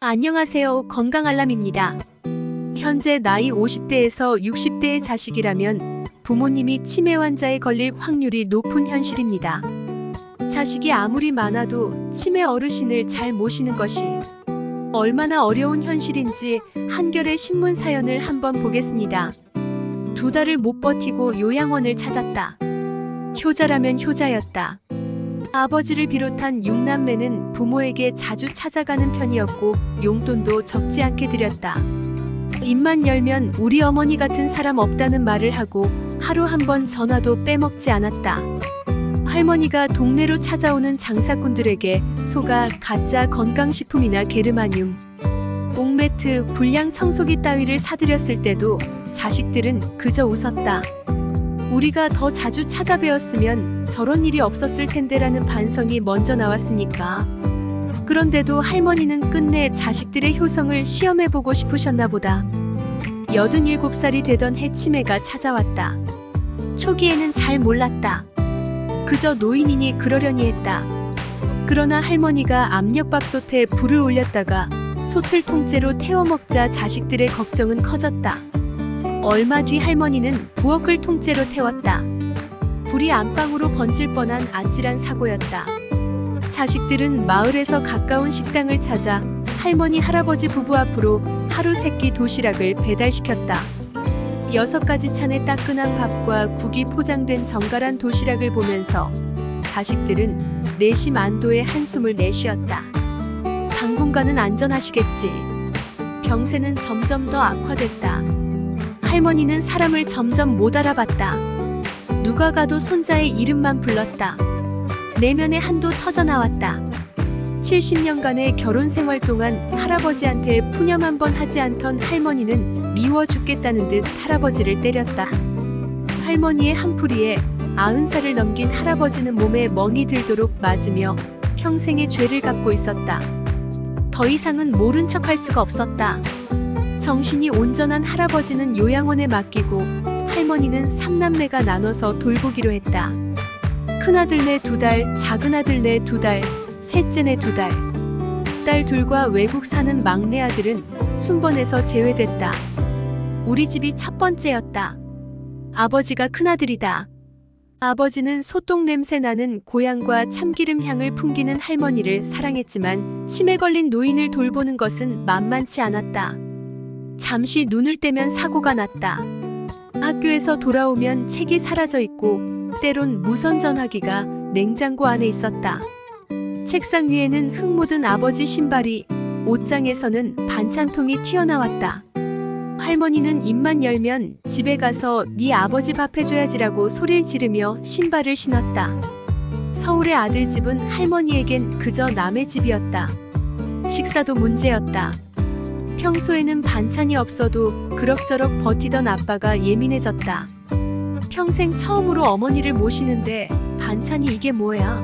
안녕하세요. 건강알람입니다. 현재 나이 50대에서 60대의 자식이라면 부모님이 치매 환자에 걸릴 확률이 높은 현실입니다. 자식이 아무리 많아도 치매 어르신을 잘 모시는 것이 얼마나 어려운 현실인지 한겨레 신문 사연을 한번 보겠습니다. 2달을 못 버티고 요양원을 찾았다. 효자라면 효자였다. 아버지를 비롯한 6남매는 부모에게 자주 찾아가는 편이었고 용돈도 적지 않게 드렸다. 입만 열면 우리 어머니 같은 사람 없다는 말을 하고 하루 한 번 전화도 빼먹지 않았다. 할머니가 동네로 찾아오는 장사꾼들에게 소가 가짜 건강식품이나 게르마늄, 옥매트, 불량 청소기 따위를 사드렸을 때도 자식들은 그저 웃었다. 우리가 더 자주 찾아뵈었으면 저런 일이 없었을 텐데라는 반성이 먼저 나왔으니까. 그런데도 할머니는 끝내 자식들의 효성을 시험해보고 싶으셨나 보다. 87살이 되던 해 치매가 찾아왔다. 초기에는 잘 몰랐다. 그저 노인이니 그러려니 했다. 그러나 할머니가 압력밥솥에 불을 올렸다가 솥을 통째로 태워먹자 자식들의 걱정은 커졌다. 얼마 뒤 할머니는 부엌을 통째로 태웠다. 불이 안방으로 번질 뻔한 아찔한 사고였다. 자식들은 마을에서 가까운 식당을 찾아 할머니 할아버지 부부 앞으로 하루 3끼 도시락을 배달시켰다. 6가지 찬의 따끈한 밥과 국이 포장된 정갈한 도시락을 보면서 자식들은 내심 안도의 한숨을 내쉬었다. 당분간은 안전하시겠지. 병세는 점점 더 악화됐다. 할머니는 사람을 점점 못 알아봤다. 누가 가도 손자의 이름만 불렀다. 내면에 한도 터져나왔다. 70년간의 결혼 생활 동안 할아버지한테 푸념 한 번 하지 않던 할머니는 미워 죽겠다는 듯 할아버지를 때렸다. 할머니의 한풀이에 90살을 넘긴 할아버지는 몸에 멍이 들도록 맞으며 평생의 죄를 갚고 있었다. 더 이상은 모른 척할 수가 없었다. 정신이 온전한 할아버지는 요양원에 맡기고 할머니는 3남매가 나눠서 돌보기로 했다. 큰아들네 2달, 작은아들네 2달, 셋째네 2달. 딸 둘과 외국 사는 막내 아들은 순번에서 제외됐다. 우리 집이 첫 번째였다. 아버지가 큰아들이다. 아버지는 소똥 냄새 나는 고향과 참기름 향을 풍기는 할머니를 사랑했지만 치매 걸린 노인을 돌보는 것은 만만치 않았다. 잠시 눈을 떼면 사고가 났다. 학교에서 돌아오면 책이 사라져 있고 때론 무선 전화기가 냉장고 안에 있었다. 책상 위에는 흙 묻은 아버지 신발이, 옷장에서는 반찬통이 튀어나왔다. 할머니는 입만 열면 집에 가서 네 아버지 밥 해줘야지라고 소리를 지르며 신발을 신었다. 서울의 아들 집은 할머니에겐 그저 남의 집이었다. 식사도 문제였다. 평소에는 반찬이 없어도 그럭저럭 버티던 아빠가 예민해졌다. 평생 처음으로 어머니를 모시는데 반찬이 이게 뭐야?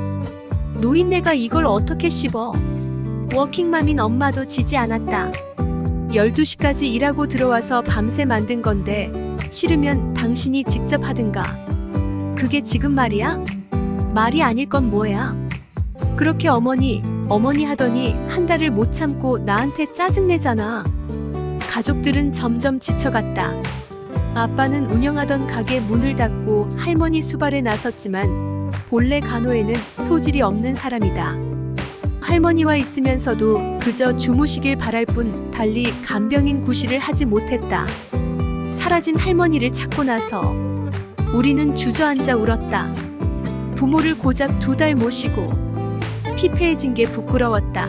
노인네가 이걸 어떻게 씹어? 워킹맘인 엄마도 지지 않았다. 12시까지 일하고 들어와서 밤새 만든 건데 싫으면 당신이 직접 하든가. 그게 지금 말이야? 말이 아닐 건 뭐야? 그렇게 어머니 하더니 한 달을 못 참고 나한테 짜증내잖아. 가족들은 점점 지쳐갔다. 아빠는 운영하던 가게 문을 닫고 할머니 수발에 나섰지만 본래 간호에는 소질이 없는 사람이다. 할머니와 있으면서도 그저 주무시길 바랄 뿐 달리 간병인 구실을 하지 못했다. 사라진 할머니를 찾고 나서 우리는 주저앉아 울었다. 부모를 고작 2달 모시고 피폐해진 게 부끄러웠다.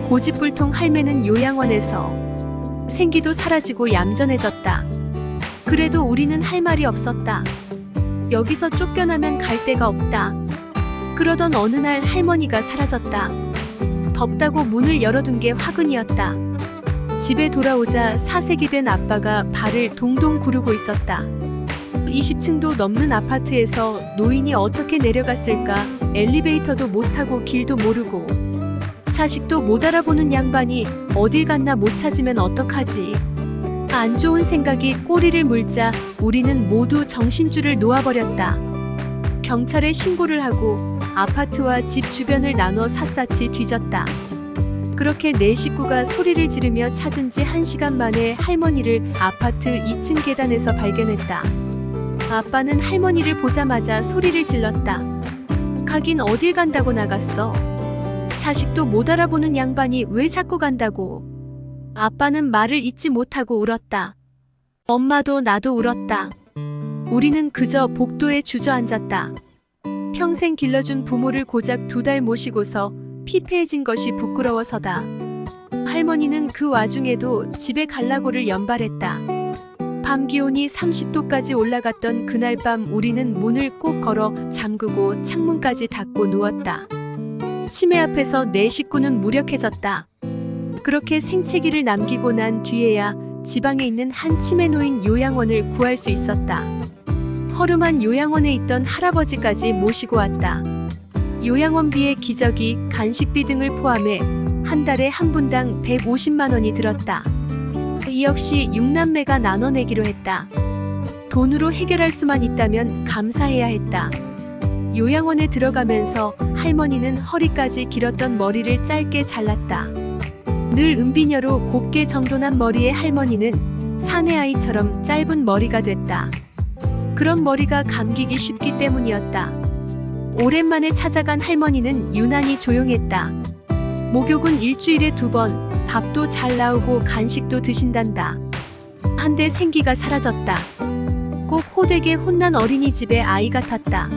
고집불통 할매는 요양원에서 생기도 사라지고 얌전해졌다. 그래도 우리는 할 말이 없었다. 여기서 쫓겨나면 갈 데가 없다. 그러던 어느 날 할머니가 사라졌다. 덥다고 문을 열어둔 게 화근이었다. 집에 돌아오자 사색이 된 아빠가 발을 동동 구르고 있었다. 20층도 넘는 아파트에서 노인이 어떻게 내려갔을까? 엘리베이터도 못 타고 길도 모르고 자식도 못 알아보는 양반이 어딜 갔나 못 찾으면 어떡하지? 안 좋은 생각이 꼬리를 물자 우리는 모두 정신줄을 놓아버렸다. 경찰에 신고를 하고 아파트와 집 주변을 나눠 샅샅이 뒤졌다. 그렇게 네 식구가 소리를 지르며 찾은 지 1시간 만에 할머니를 아파트 2층 계단에서 발견했다. 아빠는 할머니를 보자마자 소리를 질렀다. 가긴 어딜 간다고 나갔어. 자식도 못 알아보는 양반이 왜 자꾸 간다고. 아빠는 말을 잇지 못하고 울었다. 엄마도 나도 울었다. 우리는 그저 복도에 주저앉았다. 평생 길러준 부모를 고작 2달 모시고서 피폐해진 것이 부끄러워서다. 할머니는 그 와중에도 집에 갈라고를 연발했다. 밤 기온이 30도까지 올라갔던 그날 밤 우리는 문을 꼭 걸어 잠그고 창문까지 닫고 누웠다. 치매 앞에서 내 식구는 무력해졌다. 그렇게 생채기를 남기고 난 뒤에야 지방에 있는 한 치매 노인 요양원을 구할 수 있었다. 허름한 요양원에 있던 할아버지까지 모시고 왔다. 요양원비의 기저귀, 간식비 등을 포함해 한 달에 한 분당 150만 원이 들었다. 이 역시 6남매가 나눠내기로 했다. 돈으로 해결할 수만 있다면 감사해야 했다. 요양원에 들어가면서 할머니는 허리까지 길었던 머리를 짧게 잘랐다. 늘 은비녀로 곱게 정돈한 머리의 할머니는 사내아이처럼 짧은 머리가 됐다. 그런 머리가 감기기 쉽기 때문이었다. 오랜만에 찾아간 할머니는 유난히 조용했다. 목욕은 일주일에 2번, 밥도 잘 나오고 간식도 드신단다. 한데 생기가 사라졌다. 꼭 호되게 혼난 어린이집의 아이 같았다.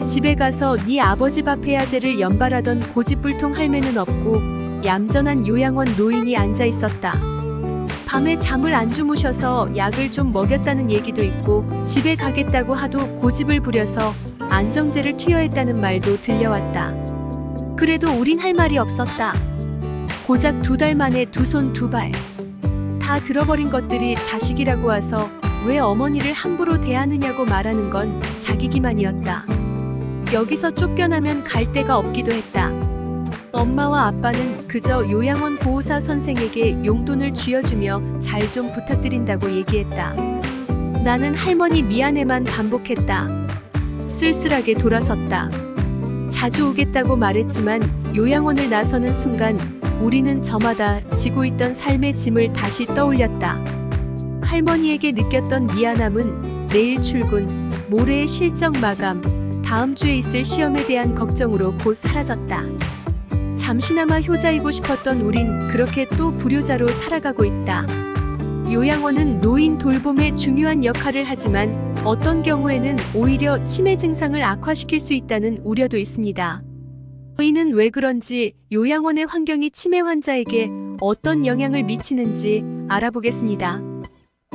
집에 가서 네 아버지 밥 해야제를 연발하던 고집불통 할매는 없고 얌전한 요양원 노인이 앉아 있었다. 밤에 잠을 안 주무셔서 약을 좀 먹였다는 얘기도 있고 집에 가겠다고 하도 고집을 부려서 안정제를 투여했다는 말도 들려왔다. 그래도 우린 할 말이 없었다. 고작 2달 만에 2손 2발. 다 들어버린 것들이 자식이라고 와서 왜 어머니를 함부로 대하느냐고 말하는 건 자기 기만이었다. 여기서 쫓겨나면 갈 데가 없기도 했다. 엄마와 아빠는 그저 요양원 보호사 선생에게 용돈을 쥐어주며 잘 좀 부탁드린다고 얘기했다. 나는 할머니 미안해만 반복했다. 쓸쓸하게 돌아섰다. 자주 오겠다고 말했지만 요양원을 나서는 순간 우리는 저마다 지고 있던 삶의 짐을 다시 떠올렸다. 할머니에게 느꼈던 미안함은 내일 출근, 모레의 실적 마감, 다음 주에 있을 시험에 대한 걱정으로 곧 사라졌다. 잠시나마 효자이고 싶었던 우린 그렇게 또 불효자로 살아가고 있다. 요양원은 노인 돌봄에 중요한 역할을 하지만 어떤 경우에는 오히려 치매 증상을 악화시킬 수 있다는 우려도 있습니다. 이는 왜 그런지 요양원의 환경이 치매 환자에게 어떤 영향을 미치는지 알아보겠습니다.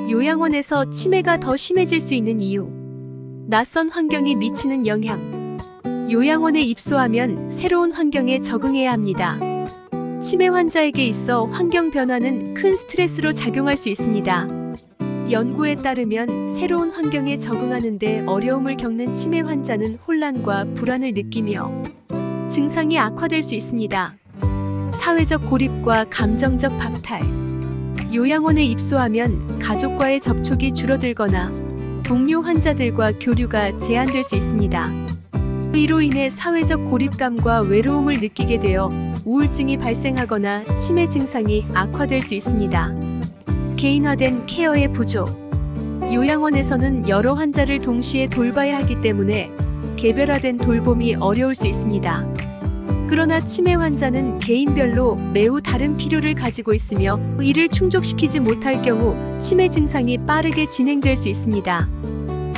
요양원에서 치매가 더 심해질 수 있는 이유. 낯선 환경이 미치는 영향. 요양원에 입소하면 새로운 환경에 적응해야 합니다. 치매 환자에게 있어 환경 변화는 큰 스트레스로 작용할 수 있습니다. 연구에 따르면 새로운 환경에 적응하는데 어려움을 겪는 치매 환자는 혼란과 불안을 느끼며 증상이 악화될 수 있습니다. 사회적 고립과 감정적 박탈. 요양원에 입소하면 가족과의 접촉이 줄어들거나 동료 환자들과 교류가 제한될 수 있습니다. 이로 인해 사회적 고립감과 외로움을 느끼게 되어 우울증이 발생하거나 치매 증상이 악화될 수 있습니다. 개인화된 케어의 부족. 요양원에서는 여러 환자를 동시에 돌봐야 하기 때문에 개별화된 돌봄이 어려울 수 있습니다. 그러나 치매 환자는 개인별로 매우 다른 필요를 가지고 있으며 이를 충족시키지 못할 경우 치매 증상이 빠르게 진행될 수 있습니다.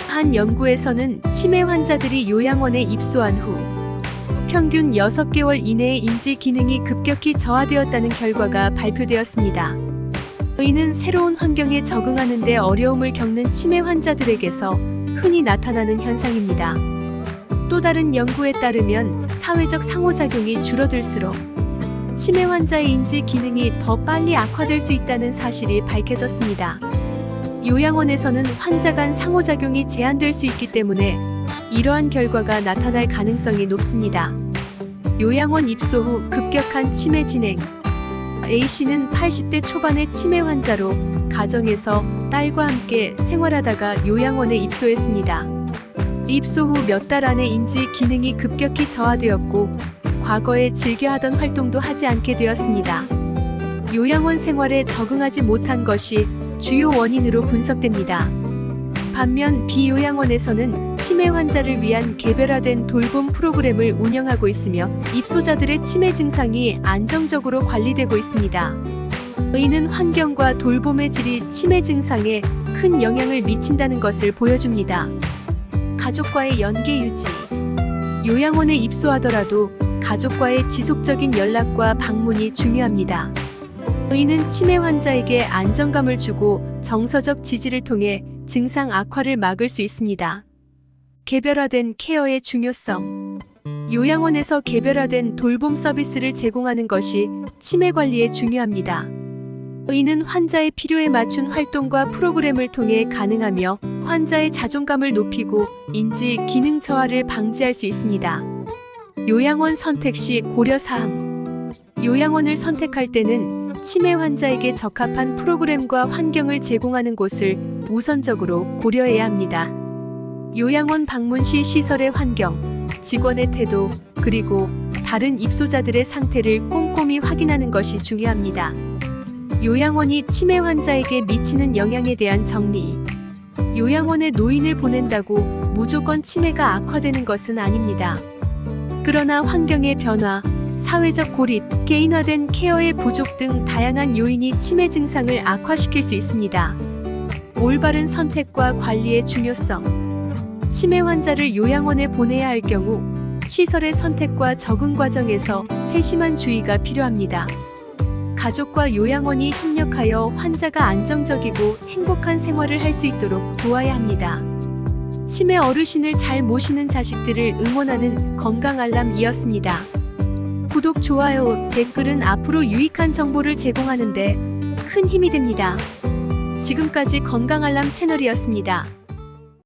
한 연구에서는 치매 환자들이 요양원에 입소한 후 평균 6개월 이내에 인지 기능이 급격히 저하되었다는 결과가 발표되었습니다. 이는 새로운 환경에 적응하는 데 어려움을 겪는 치매 환자들에게서 흔히 나타나는 현상입니다. 또 다른 연구에 따르면 사회적 상호작용이 줄어들수록 치매 환자의 인지 기능이 더 빨리 악화될 수 있다는 사실이 밝혀졌습니다. 요양원에서는 환자 간 상호작용이 제한될 수 있기 때문에 이러한 결과가 나타날 가능성이 높습니다. 요양원 입소 후 급격한 치매 진행. A씨는 80대 초반의 치매 환자로 가정에서 딸과 함께 생활하다가 요양원에 입소했습니다. 입소 후 몇 달 안에 인지 기능이 급격히 저하되었고 과거에 즐겨하던 활동도 하지 않게 되었습니다. 요양원 생활에 적응하지 못한 것이 주요 원인으로 분석됩니다. 반면 비요양원에서는 치매 환자를 위한 개별화된 돌봄 프로그램을 운영하고 있으며 입소자들의 치매 증상이 안정적으로 관리되고 있습니다. 이는 환경과 돌봄의 질이 치매 증상에 큰 영향을 미친다는 것을 보여줍니다. 가족과의 연계 유지. 요양원에 입소하더라도 가족과의 지속적인 연락과 방문이 중요합니다. 이는 치매 환자에게 안정감을 주고 정서적 지지를 통해 증상 악화를 막을 수 있습니다. 개별화된 케어의 중요성. 요양원에서 개별화된 돌봄 서비스를 제공하는 것이 치매 관리에 중요합니다. 이는 환자의 필요에 맞춘 활동과 프로그램을 통해 가능하며 환자의 자존감을 높이고 인지 기능 저하를 방지할 수 있습니다. 요양원 선택 시 고려사항. 요양원을 선택할 때는 치매 환자에게 적합한 프로그램과 환경을 제공하는 곳을 우선적으로 고려해야 합니다. 요양원 방문 시 시설의 환경, 직원의 태도, 그리고 다른 입소자들의 상태를 꼼꼼히 확인하는 것이 중요합니다. 요양원이 치매 환자에게 미치는 영향에 대한 정리. 요양원에 노인을 보낸다고 무조건 치매가 악화되는 것은 아닙니다. 그러나 환경의 변화, 사회적 고립, 개인화된 케어의 부족 등 다양한 요인이 치매 증상을 악화시킬 수 있습니다. 올바른 선택과 관리의 중요성. 치매 환자를 요양원에 보내야 할 경우 시설의 선택과 적응 과정에서 세심한 주의가 필요합니다. 가족과 요양원이 협력하여 환자가 안정적이고 행복한 생활을 할 수 있도록 도와야 합니다. 치매 어르신을 잘 모시는 자식들을 응원하는 건강알람이었습니다. 구독, 좋아요, 댓글은 앞으로 유익한 정보를 제공하는 데 큰 힘이 됩니다. 지금까지 건강알람 채널이었습니다.